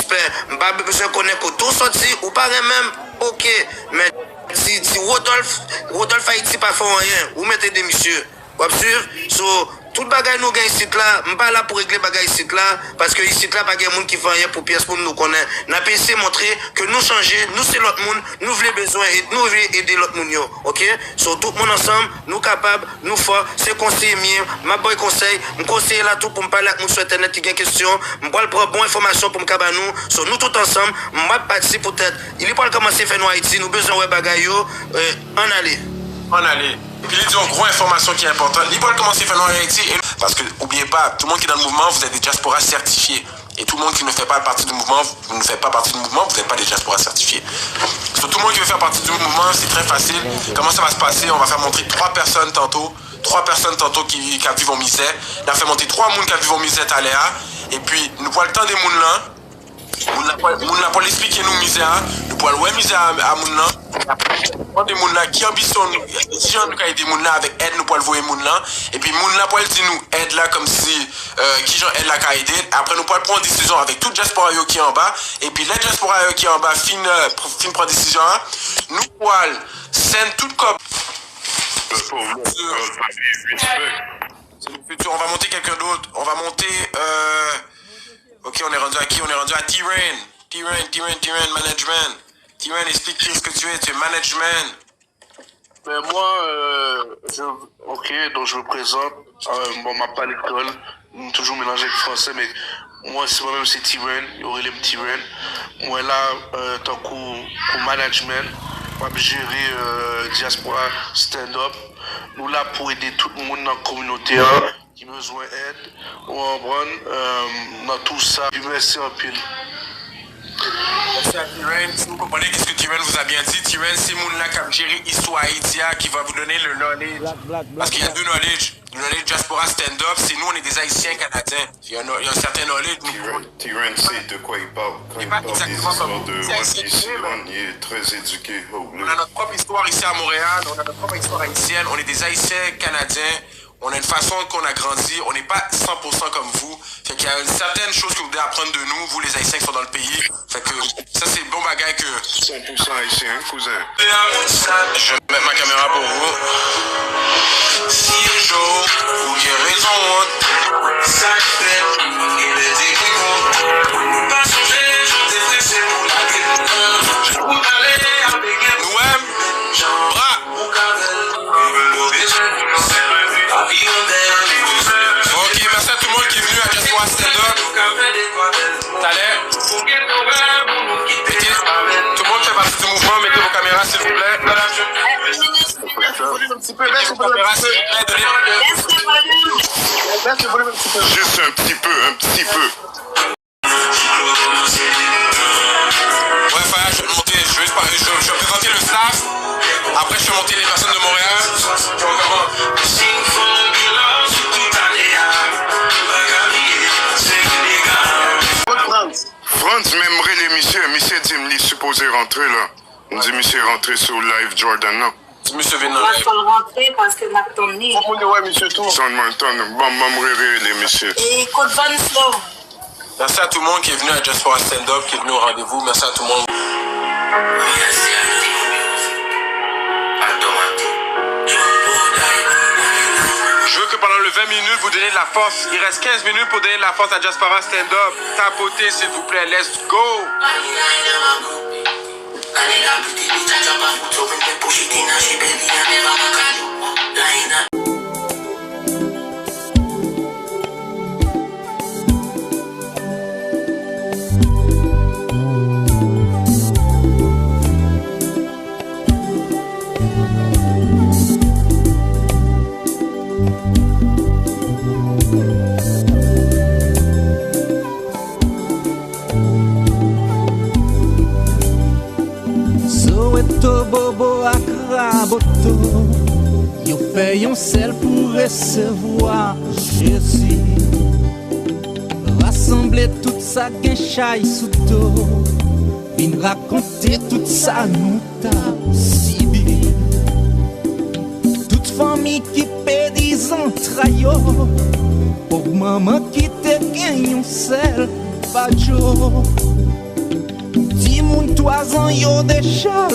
suspect, m'pas besoin connaître que tout sorti ou pas même, ok, mais si Rodolphe Haïti pas fait rien, vous mettez des messieurs, vous sûr, so, tout bagay nous gagne ici là, m'pas là pour régler bagay ici là, parce que ici là pas de monde qui fait rien pour pièce pour nous connaître. N'a pas essayé montrer que nous changer, nous c'est l'autre monde, nous voulons besoin et nous voulons aider l'autre monde yo, ok? So tout le monde ensemble, nous capables, nous forts, c'est conseiller mieux, ma boy conseil, me conseiller là tout pour me parler avec nous sur internet qui a question, me prendre bonne information pour me cabaner nous, so nous tout ensemble, m'a parti peut-être, il est pas commencer faire nous Haïti, nous besoin ouais bagay yo, en aller. En aller. Puis il dit une grosse information qui est importante. Il va commencer à faire en Haïti. Parce que, n'oubliez pas, tout le monde qui est dans le mouvement, vous êtes des diasporas certifiés. Et tout le monde qui ne fait pas partie du mouvement, vous ne faites pas partie du mouvement, vous n'êtes pas des diasporas certifiés. Sur tout le monde qui veut faire partie du mouvement, c'est très facile. Comment ça va se passer? On va faire montrer 3 personnes tantôt. 3 personnes tantôt qui vivent en misère. On a fait monter 3 personnes qui vivent en misère à Léa. Et puis, nous prenons le temps des gens là. Nous n'a pas l'expliquer nous misère. Nous pouvons le misère à moun là. Des gens là qui ambitionnent, si on a des gens là avec aide, nous pouvons le voir les gens là. Et puis, les gens là pour dire nous aide là comme si qui j'en aide là qu'à aider. Après, nous pouvons prendre une décision avec tout diaspora qui est en bas. Et puis, les diaspora qui est en bas fin prendre décision. Nous pouvons send toute cop. C'est le futur. On va monter quelqu'un d'autre. On va monter. Ok, on est rendu à qui? On est rendu à T-Rain. T-Rain Management. T-Rain, explique ce que tu es management. Ben moi, donc je me présente. Bon, ma pas l'école, toujours mélangé avec le français, mais moi, c'est moi-même, c'est T-Rain, Aurélien T-Rain. Moi, là, tant qu'au management, on va gérer diaspora stand-up. Nous, là, pour aider tout le monde dans la communauté qui a besoin d'aide. On dans tout ça. Puis merci en pile. Merci à T-Rain. Si vous comprenez ce que T-Rain vous a bien dit, T-Rain, c'est mon là qui a géré Histoire Haïti qui va vous donner le knowledge. Parce qu'il y a 2 knowledge. Le knowledge diaspora stand-up, c'est nous, on est des Haïtiens canadiens. Il y a un certain knowledge. T-Rain sait de quoi il parle. Quand il parle des histoires de One Piece, il est très éduqué. On a notre propre histoire ici à Montréal, on a notre propre histoire haïtienne, on est des Haïtiens canadiens. On a une façon qu'on a grandi, on n'est pas 100% comme vous. Fait qu'il y a une certaine chose que vous devez apprendre de nous, vous les Haïtiens qui sont dans le pays. Fait que ça c'est le bon bagage que... 100% Haïtien, cousin. Je vais mettre ma caméra pour vous. Si un jour, vous qui avez raison, ça fait, il est dit qu'on pas changer, je t'ai stressé pour la vie. Je vous aller avec nous-mêmes, bras. Ok, merci à tout le monde qui est venu à Diaspora Stand Up. T'allais? Tout le monde fait partie du mouvement, mettez vos caméras s'il vous plaît. Juste un petit peu. Ouais, Faya, je vais monter, je vais présenter le staff. Après, je vais monter les personnes de Montréal. France m'aimerait les messieurs dit qu'il est supposé rentrer là. On dit monsieur rentrer sur live Jordan non. Monsieur vient moi je peux rentrer parce que ma tournée. Ouais, monsieur tout. Son m'aimerait les messieurs. Et code van slow. Merci à tout le monde qui est venu à Diaspora Stand Up, qui est venu au rendez-vous. Merci à tout le monde. Je veux que pendant le 20 minutes, vous donnez de la force. Il reste 15 minutes pour donner de la force à Diaspora Stand Up. Tapotez, s'il vous plaît. Let's go! Soweto, Bobo, Accra, Boto, yo fait yon sel pour recevoir Jésus. Rassembler tout ça gen chay sous dos, vin raconter tout ça nous ta sibi. Toute famille qui paie des entrailles, pour maman qui te gen yon sel pas Joe. Dis moun 3 ans yo déjà